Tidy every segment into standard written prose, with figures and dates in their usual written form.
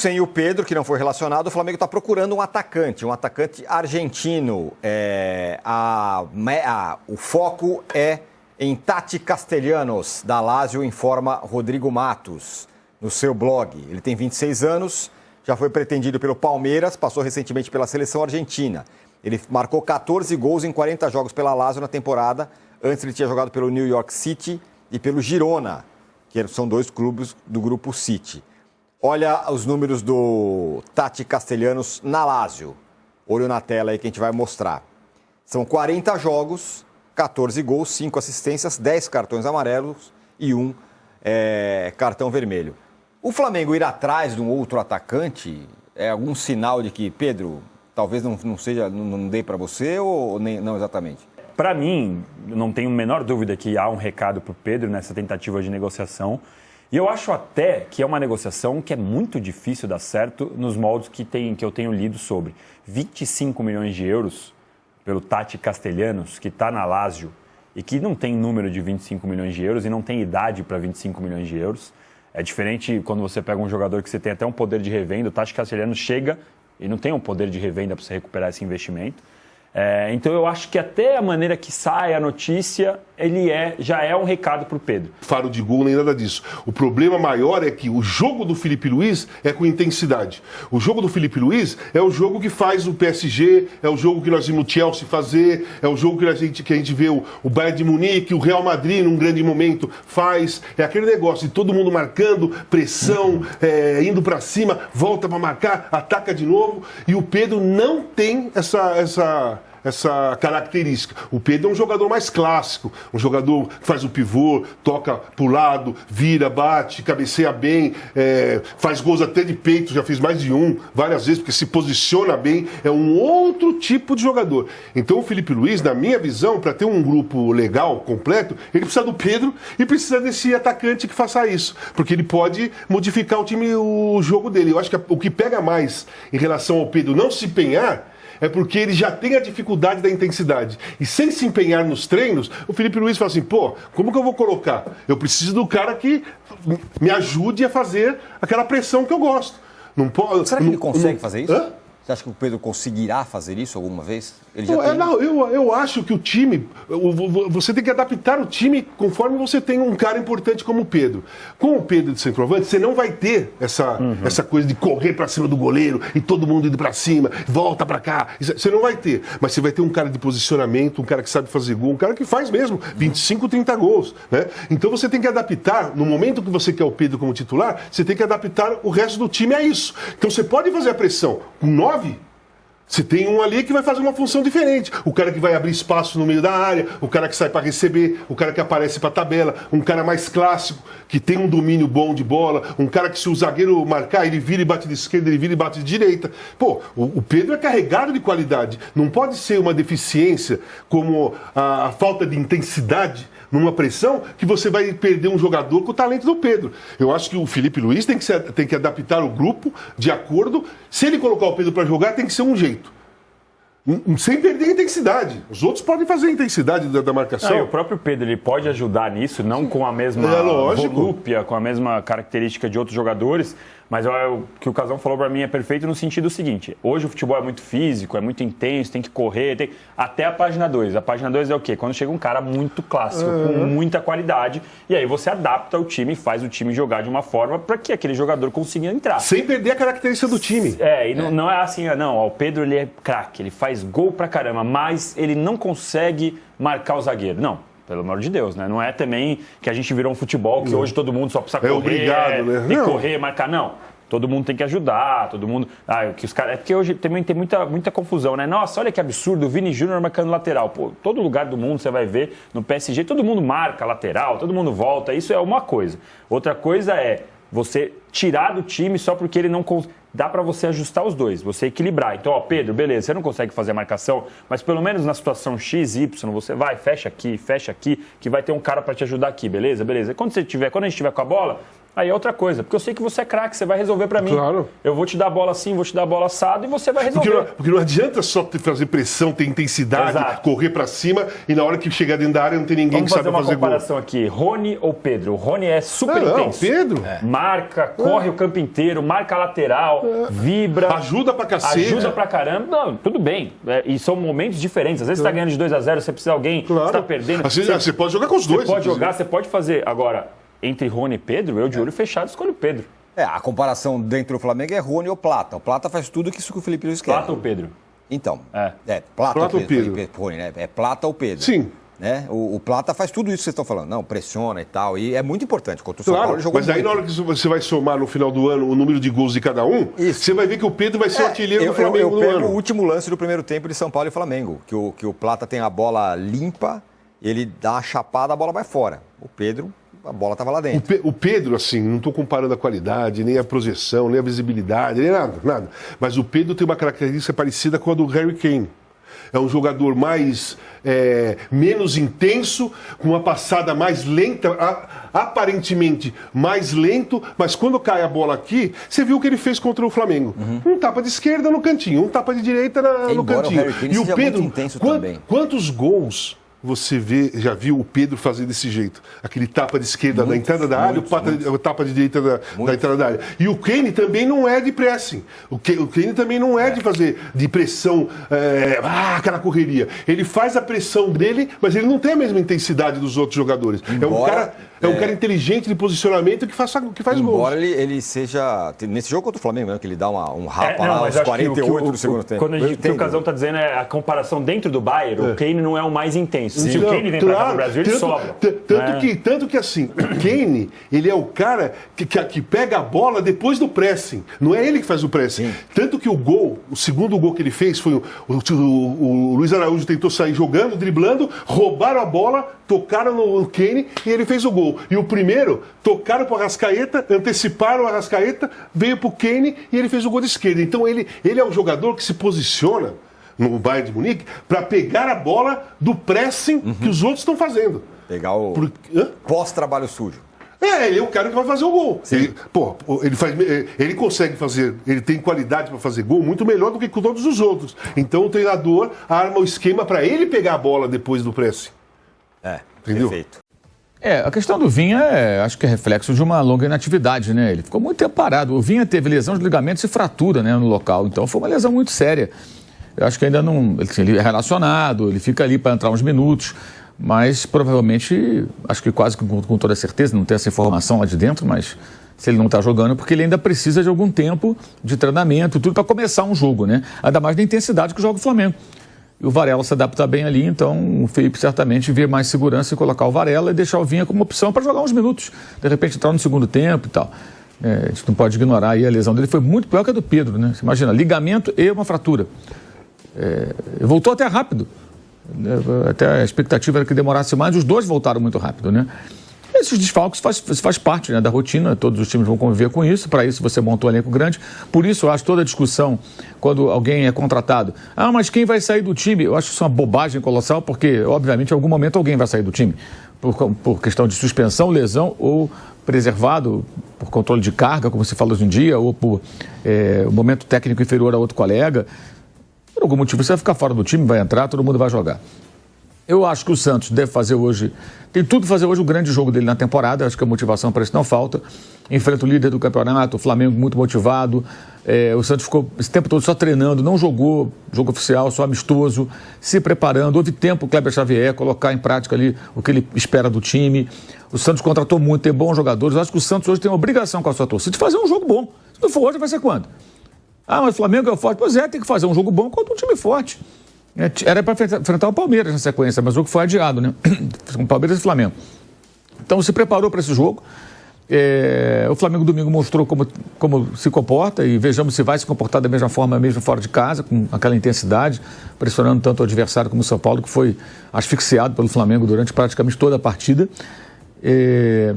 sem o Pedro, que não foi relacionado, o Flamengo está procurando um atacante argentino. O foco é em Tati Castellanos, da Lazio, informa Rodrigo Matos, no seu blog. Ele tem 26 anos, já foi pretendido pelo Palmeiras, passou recentemente pela seleção argentina. Ele marcou 14 gols em 40 jogos pela Lazio na temporada. Antes ele tinha jogado pelo New York City e pelo Girona, que são 2 clubes do grupo City. Olha os números do Tati Castellanos na Lazio. Olho na tela aí que a gente vai mostrar. São 40 jogos, 14 gols, 5 assistências, 10 cartões amarelos e 1 cartão vermelho. O Flamengo ir atrás de um outro atacante é algum sinal de que, Pedro, talvez não dê para você ou nem, não exatamente? Para mim, não tenho a menor dúvida que há um recado para o Pedro nessa tentativa de negociação. E eu acho até que é uma negociação que é muito difícil dar certo nos moldes que eu tenho lido sobre. 25 milhões de euros pelo Tati Castellanos, que está na Lazio e que não tem número de 25 milhões de euros e não tem idade para 25 milhões de euros. É diferente quando você pega um jogador que você tem até um poder de revenda. O Tati Castellanos chega e não tem um poder de revenda para você recuperar esse investimento. Então eu acho que até a maneira que sai a notícia, já é um recado para o Pedro. Faro de gol nem nada disso. O problema maior é que o jogo do Filipe Luís é com intensidade. O jogo do Filipe Luís é o jogo que faz o PSG, é o jogo que nós vimos o Chelsea fazer, é o jogo que a gente vê o Bayern de Munique, o Real Madrid num grande momento faz. É aquele negócio de todo mundo marcando, pressão, indo para cima, volta para marcar, ataca de novo. E o Pedro não tem essa característica. O Pedro é um jogador mais clássico, um jogador que faz o pivô, toca pro lado, vira, bate, cabeceia bem, faz gols até de peito, já fez mais de várias vezes, porque se posiciona bem, é um outro tipo de jogador. Então o Filipe Luís, na minha visão, para ter um grupo legal, completo, ele precisa do Pedro e precisa desse atacante que faça isso, porque ele pode modificar o jogo dele. Eu acho que o que pega mais em relação ao Pedro não se empenhar é porque ele já tem a dificuldade da intensidade. E sem se empenhar nos treinos, o Filipe Luís fala assim, como que eu vou colocar? Eu preciso do cara que me ajude a fazer aquela pressão que eu gosto. Será que ele consegue fazer isso? Você acha que o Pedro conseguirá fazer isso alguma vez? Eu acho que o time, você tem que adaptar o time conforme você tem um cara importante como o Pedro. Com o Pedro de centroavante, você não vai ter essa coisa de correr para cima do goleiro e todo mundo indo para cima, volta para cá. Você não vai ter. Mas você vai ter um cara de posicionamento, um cara que sabe fazer gol, um cara que faz mesmo 25, 30 gols. Né? Então você tem que adaptar, no momento que você quer o Pedro como titular, você tem que adaptar o resto do time a isso. Então você pode fazer a pressão com 9. Você tem um ali que vai fazer uma função diferente. O cara que vai abrir espaço no meio da área, o cara que sai para receber, o cara que aparece para tabela, um cara mais clássico, que tem um domínio bom de bola, um cara que se o zagueiro marcar, ele vira e bate de esquerda, ele vira e bate de direita. O Pedro é carregado de qualidade. Não pode ser uma deficiência como a falta de intensidade numa pressão que você vai perder um jogador com o talento do Pedro. Eu acho que o Filipe Luís tem que adaptar o grupo de acordo. Se ele colocar o Pedro para jogar, tem que ser um jeito. Sem perder a intensidade. Os outros podem fazer a intensidade da marcação. O próprio Pedro ele pode ajudar nisso, não com a mesma volúpia, com a mesma característica de outros jogadores, mas o que o Casão falou para mim é perfeito no sentido seguinte: hoje o futebol é muito físico, é muito intenso, tem que correr, até a página 2. A página 2 é o quê? Quando chega um cara muito clássico, com muita qualidade, e aí você adapta o time e faz o time jogar de uma forma para que aquele jogador consiga entrar. Sem perder a característica do time. Não é assim, o Pedro ele é craque, ele faz gol pra caramba, mas ele não consegue marcar o zagueiro. Não, pelo amor de Deus, né? Não é também que a gente virou um futebol que hoje todo mundo só precisa correr, obrigado, né? Tem que correr, marcar. Não, todo mundo tem que ajudar, todo mundo... que os caras... É porque hoje também tem muita confusão, né? Nossa, olha que absurdo, o Vini Júnior marcando lateral. Todo lugar do mundo você vai ver, no PSG, todo mundo marca lateral, todo mundo volta, isso é uma coisa. Outra coisa é você tirar do time só porque ele não consegue... Dá para você ajustar os dois, você equilibrar. Então, Pedro, beleza, você não consegue fazer a marcação, mas pelo menos na situação X, Y, você vai, fecha aqui, que vai ter um cara para te ajudar aqui, beleza? Quando a gente estiver com a bola, aí é outra coisa. Porque eu sei que você é craque, você vai resolver pra mim. Claro. Eu vou te dar a bola assim, vou te dar a bola assado e você vai resolver. Porque não adianta só fazer pressão, ter intensidade, Exato. correr pra cima e na hora que chegar dentro da área não tem ninguém Vamos que saiba fazer uma fazer gol. comparação aqui. Rony ou Pedro? O Rony é super Não, intenso. Pedro. Marca, corre o campo inteiro, marca a lateral, vibra. Ajuda pra cacete. Ajuda pra caramba. Não, tudo bem. E são momentos diferentes. Às vezes você tá ganhando de 2-0, você precisa de alguém, Claro. você tá perdendo. Assim, você pode jogar com os dois. Você pode inclusive. jogar, você pode fazer. Agora, entre Rony e Pedro, eu de olho fechado escolho o Pedro. A comparação dentro do Flamengo é Rony ou Plata. O Plata faz tudo isso que o Felipe Luiz quer. Plata ou Pedro? Então, Plata ou Pedro? Rony, né? É Plata ou Pedro. Sim. Né? O Plata faz tudo isso que vocês estão falando. Não, pressiona e tal. E é muito importante. Contra o São Claro, Paulo, ele jogou mas aí muito. na hora que você vai somar no final do ano o número de gols de cada um, Isso. você vai ver que o Pedro vai ser o artilheiro do Eu Flamengo no pego ano. o último lance do primeiro tempo de São Paulo e Flamengo. Que o Plata tem a bola limpa, ele dá uma chapada, a bola vai fora. O Pedro, a bola estava lá dentro. O Pedro, assim, não estou comparando a qualidade, nem a projeção, nem a visibilidade, nem nada. Mas o Pedro tem uma característica parecida com a do Harry Kane. É um jogador menos intenso, com uma passada mais lenta, aparentemente mais lento, mas quando cai a bola aqui, você viu o que ele fez contra o Flamengo. Um tapa de esquerda no cantinho, um tapa de direita no Embora cantinho. o Harry Kane E o seja Pedro, muito intenso também. quantos gols você já viu o Pedro fazer desse jeito? Aquele tapa de esquerda na entrada da área, o tapa de direita da entrada da área. E o Kane também não é de pressing. O Kane também não é de fazer de pressão, aquela correria. Ele faz a pressão dele, mas ele não tem a mesma intensidade dos outros jogadores. É um cara inteligente de posicionamento que faz gols. Embora ele seja... Nesse jogo contra o Flamengo, mesmo, que ele dá um rapa lá aos 48 do segundo tempo. Quando o que o Casão está dizendo é a comparação dentro do Bayern, o Kane não é o mais intenso. Se o Kane vem para cá no Brasil, ele sobra. Tanto que assim, o Kane, ele é o cara que pega a bola depois do pressing. Não é ele que faz o pressing. Tanto que o segundo gol que ele fez foi o Luiz Araújo tentou sair jogando, driblando, roubaram a bola, tocaram no Kane e ele fez o gol. E o primeiro, tocaram para o Arrascaeta, anteciparam o Arrascaeta, veio para o Kane e ele fez o gol de esquerda. Então ele é um jogador que se posiciona no Bayern de Munique para pegar a bola do pressing que os outros estão fazendo. Pegar o pós-trabalho sujo. Ele é o cara que vai fazer o gol. Ele consegue fazer, ele tem qualidade para fazer gol muito melhor do que com todos os outros. Então o treinador arma o esquema para ele pegar a bola depois do pressing. Entendeu? Perfeito. A questão do Vinha acho que é reflexo de uma longa inatividade, né? Ele ficou muito tempo parado. O Vinha teve lesão de ligamentos e fratura, né, no local. Então foi uma lesão muito séria. Eu acho que ainda não... Ele é relacionado, ele fica ali para entrar uns minutos, mas provavelmente, acho que quase com toda certeza, não tem essa informação lá de dentro, mas se ele não está jogando é porque ele ainda precisa de algum tempo de treinamento, tudo para começar um jogo, né? Ainda mais da intensidade que joga o Flamengo. E o Varela se adapta bem ali, então o Felipe certamente vê mais segurança em colocar o Varela e deixar o Vinha como opção para jogar uns minutos. De repente entrar no segundo tempo e tal. A gente não pode ignorar aí a lesão dele, foi muito pior que a do Pedro, né? Você imagina, ligamento e uma fratura. Voltou até rápido. Até a expectativa era que demorasse mais, os dois voltaram muito rápido, né? Esses desfalques faz parte, né, da rotina, todos os times vão conviver com isso, para isso você montou um elenco grande. Por isso eu acho toda a discussão, quando alguém é contratado, mas quem vai sair do time? Eu acho isso uma bobagem colossal, porque obviamente em algum momento alguém vai sair do time, por questão de suspensão, lesão ou preservado por controle de carga, como se fala hoje em dia, ou por momento técnico inferior a outro colega. Por algum motivo você vai ficar fora do time, vai entrar, todo mundo vai jogar. Eu acho que o Santos deve fazer hoje, tem tudo para fazer hoje o grande jogo dele na temporada, acho que a motivação para isso não falta. Enfrenta o líder do campeonato, o Flamengo muito motivado, o Santos ficou esse tempo todo só treinando, não jogou jogo oficial, só amistoso, se preparando, houve tempo o Kleber Xavier colocar em prática ali o que ele espera do time. O Santos contratou muito, tem bons jogadores, eu acho que o Santos hoje tem uma obrigação com a sua torcida de fazer um jogo bom. Se não for hoje, vai ser quando? Mas o Flamengo é forte. Pois tem que fazer um jogo bom contra um time forte. Era para enfrentar o Palmeiras na sequência, mas o jogo foi adiado, né? Com Palmeiras e Flamengo. Então se preparou para esse jogo. O Flamengo domingo mostrou como se comporta e vejamos se vai se comportar da mesma forma, mesmo fora de casa, com aquela intensidade, pressionando tanto o adversário como o São Paulo, que foi asfixiado pelo Flamengo durante praticamente toda a partida. E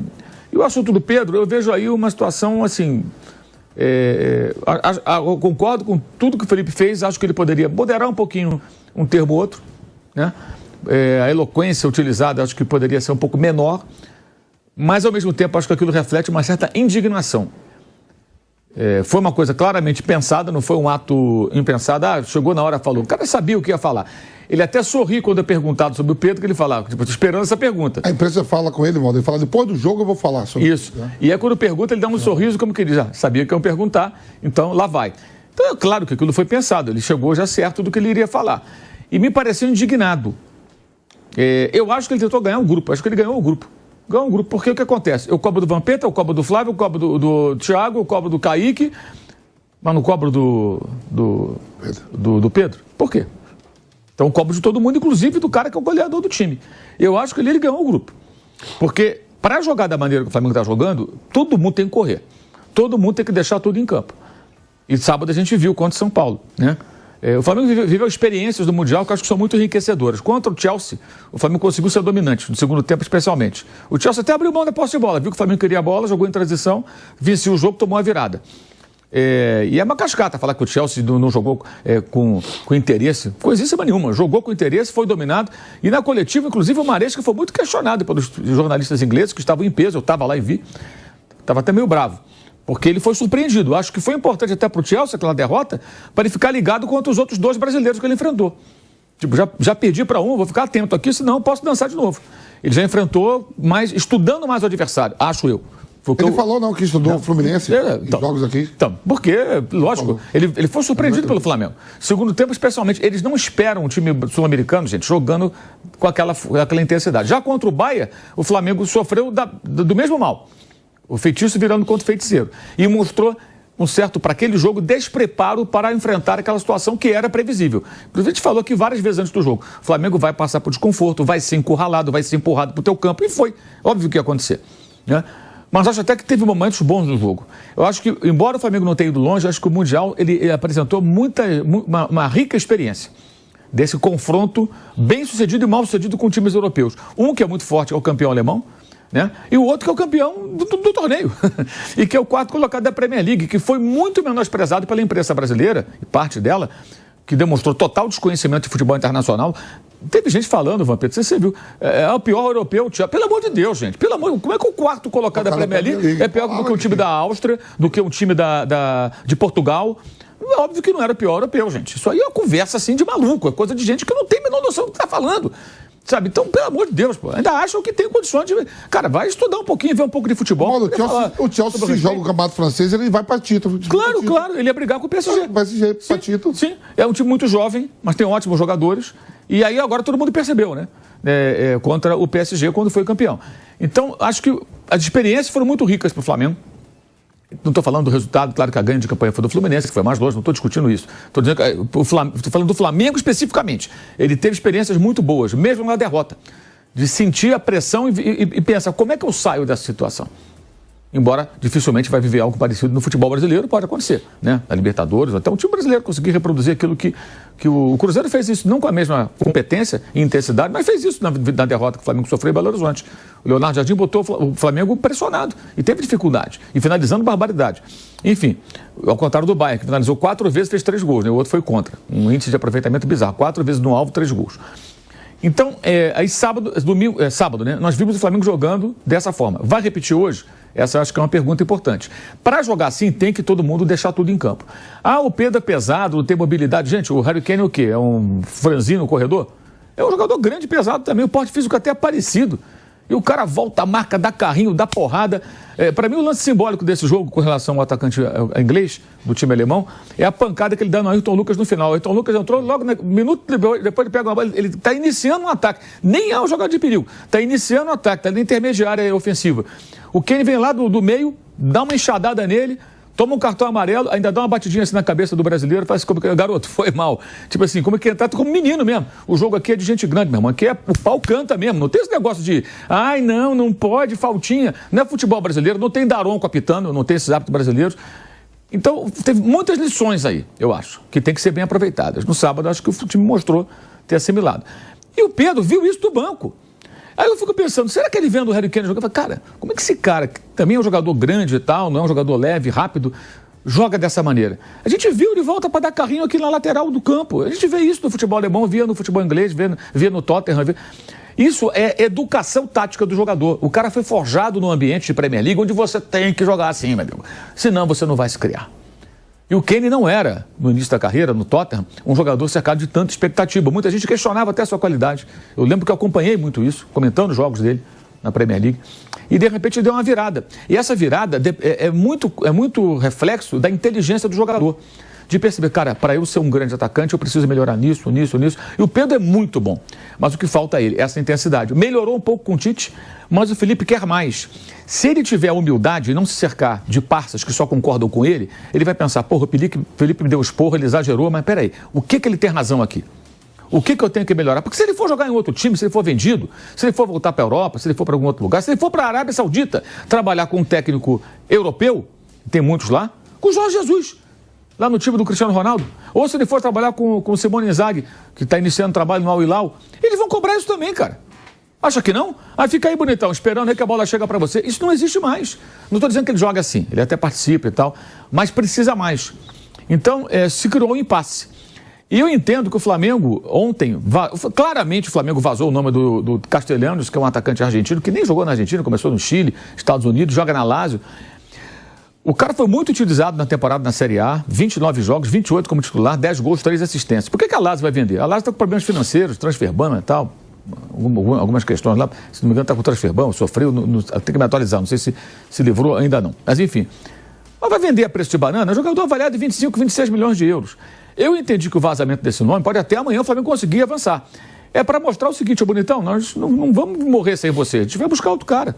o assunto do Pedro, eu vejo aí uma situação assim... eu concordo com tudo que o Felipe fez, acho que ele poderia moderar um pouquinho um termo ou outro, né? A eloquência utilizada acho que poderia ser um pouco menor, mas ao mesmo tempo acho que aquilo reflete uma certa indignação. Foi uma coisa claramente pensada, não foi um ato impensado. Chegou na hora, falou. O cara sabia o que ia falar. Ele até sorri quando é perguntado sobre o Pedro, que ele falava, tipo, esperando essa pergunta. A imprensa fala com ele, Valdo, ele fala, depois do jogo eu vou falar sobre isso. Né? E aí quando pergunta, ele dá um sorriso como que ele já sabia que iam perguntar, então lá vai. Então é claro que aquilo foi pensado, ele chegou já certo do que ele iria falar. E me pareceu indignado. Eu acho que ele tentou ganhar o grupo, acho que ele ganhou o grupo. Ganhou um grupo, porque o que acontece? Eu cobro do Vampeta, eu cobro do Flávio, eu cobro do Thiago, eu cobro do Kaique, mas não cobro do Pedro. Por quê? Então eu cobro de todo mundo, inclusive do cara que é o goleador do time. Eu acho que ele ganhou o grupo. Porque para jogar da maneira que o Flamengo está jogando, todo mundo tem que correr. Todo mundo tem que deixar tudo em campo. E sábado a gente viu contra o São Paulo, né? O Flamengo viveu experiências do Mundial que eu acho que são muito enriquecedoras. Contra o Chelsea, o Flamengo conseguiu ser dominante, no segundo tempo especialmente. O Chelsea até abriu mão da posse de bola, viu que o Flamengo queria a bola, jogou em transição, venceu o jogo, tomou a virada. E é uma cascata falar que o Chelsea não jogou com interesse, coisíssima nenhuma. Jogou com interesse, foi dominado. E na coletiva, inclusive, o Maresca foi muito questionado pelos jornalistas ingleses que estavam em peso, eu estava lá e vi. Estava até meio bravo. Porque ele foi surpreendido. Acho que foi importante até para o Chelsea, aquela derrota, para ele ficar ligado contra os outros dois brasileiros que ele enfrentou. Tipo, já perdi para um, vou ficar atento aqui, senão eu posso dançar de novo. Ele já enfrentou, mas estudando mais o adversário, acho eu. Ele falou não, que estudou o Fluminense em jogos aqui. Então, porque, lógico, ele foi surpreendido pelo Flamengo. Segundo tempo, especialmente, eles não esperam um time sul-americano, gente, jogando com aquela intensidade. Já contra o Bahia, o Flamengo sofreu do mesmo mal. O feitiço virando contra o feiticeiro. E mostrou um certo, para aquele jogo, despreparo para enfrentar aquela situação que era previsível. Inclusive, a gente falou aqui várias vezes antes do jogo. O Flamengo vai passar por desconforto, vai ser encurralado, vai ser empurrado para o teu campo. E foi. Óbvio que ia acontecer. Né? Mas acho até que teve momentos bons no jogo. Eu acho que, embora o Flamengo não tenha ido longe, acho que o Mundial ele apresentou uma rica experiência desse confronto bem sucedido e mal sucedido com times europeus. Um que é muito forte é o campeão alemão, né? E o outro que é o campeão do torneio e que é o quarto colocado da Premier League, que foi muito menosprezado pela imprensa brasileira, e parte dela, que demonstrou total desconhecimento de futebol internacional. Teve gente falando, Vampeta, você viu, é o pior europeu. Pelo amor de Deus, gente, como é que o quarto colocado da Premier League é pior do que o time da Áustria, do que o time de Portugal? É óbvio que não era o pior europeu, gente. Isso aí é uma conversa assim de maluco, é coisa de gente que não tem a menor noção do que está falando. Sabe? Então, pelo amor de Deus, pô, ainda acham que tem condições de... Cara, vai estudar um pouquinho, ver um pouco de futebol. O Chelsea se joga o campeonato francês, ele vai para título. Claro, ele ia brigar com o PSG. Vai para título. Sim, é um time muito jovem, mas tem ótimos jogadores. E aí agora todo mundo percebeu, né? Contra o PSG quando foi campeão. Então, acho que as experiências foram muito ricas para o Flamengo. Não estou falando do resultado, claro que a ganho de campanha foi do Fluminense, que foi mais longe, não estou discutindo isso. Estou falando do Flamengo especificamente. Ele teve experiências muito boas, mesmo na derrota, de sentir a pressão e pensar, como é que eu saio dessa situação? Embora dificilmente vai viver algo parecido no futebol brasileiro, pode acontecer, né? Na Libertadores, até um time brasileiro conseguir reproduzir aquilo que o Cruzeiro fez isso, não com a mesma competência e intensidade, mas fez isso na derrota que o Flamengo sofreu em Belo Horizonte. O Leonardo Jardim botou o Flamengo pressionado e teve dificuldade, e finalizando barbaridade. Enfim, ao contrário do Bayern, que finalizou 4 vezes, fez 3 gols, né? O outro foi contra. Um índice de aproveitamento bizarro, 4 vezes no alvo, 3 gols. Então, aí sábado, né? Nós vimos o Flamengo jogando dessa forma. Vai repetir hoje? Essa eu acho que é uma pergunta importante. Para jogar assim, tem que todo mundo deixar tudo em campo. O Pedro é pesado, não tem mobilidade. Gente, o Harry Kane é o quê? É um franzino no corredor? É um jogador grande e pesado também, o porte físico até é parecido. E o cara volta a marca, dá carrinho, dá porrada. Para mim, o lance simbólico desse jogo com relação ao atacante inglês do time alemão é a pancada que ele dá no Ayrton Lucas no final. O Ayrton Lucas entrou logo, minuto depois ele pega uma bola, ele está iniciando um ataque. Nem é um jogador de perigo. Está iniciando um ataque, está na intermediária ofensiva. O Kane vem lá do meio, dá uma enxadada nele, toma um cartão amarelo, ainda dá uma batidinha assim na cabeça do brasileiro, faz como que, garoto, foi mal. Tipo assim, como é que entrar como menino mesmo. O jogo aqui é de gente grande, meu irmão. Aqui o pau canta mesmo. Não tem esse negócio de, não pode, faltinha. Não é futebol brasileiro, não tem Daronco apitando, não tem esses hábitos brasileiros. Então, teve muitas lições aí, eu acho, que tem que ser bem aproveitadas. No sábado, acho que o time mostrou ter assimilado. E o Pedro viu isso do banco. Aí eu fico pensando, será que ele vendo o Harry Kane jogar? Cara, como é que esse cara, que também é um jogador grande e tal, não é um jogador leve, rápido, joga dessa maneira? A gente viu de volta para dar carrinho aqui na lateral do campo. A gente vê isso no futebol alemão, via no futebol inglês, via no Tottenham. Isso é educação tática do jogador. O cara foi forjado no ambiente de Premier League onde você tem que jogar assim, meu amigo. Senão você não vai se criar. E o Kane não era, no início da carreira, no Tottenham, um jogador cercado de tanta expectativa. Muita gente questionava até a sua qualidade. Eu lembro que eu acompanhei muito isso, comentando os jogos dele na Premier League. E, de repente, deu uma virada. E essa virada é muito reflexo da inteligência do jogador. De perceber, cara, para eu ser um grande atacante, eu preciso melhorar nisso. E o Pedro é muito bom. Mas o que falta a ele? Essa intensidade. Melhorou um pouco com o Tite, mas o Felipe quer mais. Se ele tiver a humildade e não se cercar de parças que só concordam com ele, ele vai pensar, porra, o Felipe me deu esporro, ele exagerou, mas peraí, o que ele tem razão aqui? O que eu tenho que melhorar? Porque se ele for jogar em outro time, se ele for vendido, se ele for voltar para a Europa, se ele for para algum outro lugar, se ele for para a Arábia Saudita trabalhar com um técnico europeu, tem muitos lá, com o Jorge Jesus, lá no time do Cristiano Ronaldo, ou se ele for trabalhar com o Simone Inzaghi, que está iniciando trabalho no Al Hilal, eles vão cobrar isso também, cara. Acha que não? Aí fica aí bonitão, esperando aí que a bola chega para você. Isso não existe mais. Não estou dizendo que ele joga assim, ele até participa e tal, mas precisa mais. Então, se criou um impasse. E eu entendo que o Flamengo ontem, claramente o Flamengo vazou o nome do Castellanos, que é um atacante argentino, que nem jogou na Argentina, começou no Chile, Estados Unidos, joga na Lazio. O cara foi muito utilizado na temporada na Série A, 29 jogos, 28 como titular, 10 gols, 3 assistências. Por que a Lazio vai vender? A Lazio está com problemas financeiros, transferban e tal, algumas questões lá, se não me engano está com transferban, sofreu, tem que me atualizar, não sei se livrou ainda não. Mas enfim, mas vai vender a preço de banana, jogador avaliado em 25, 26 milhões de euros. Eu entendi que o vazamento desse nome pode até amanhã o Flamengo conseguir avançar. É para mostrar o seguinte, ô bonitão, nós não vamos morrer sem você, a gente vai buscar outro cara.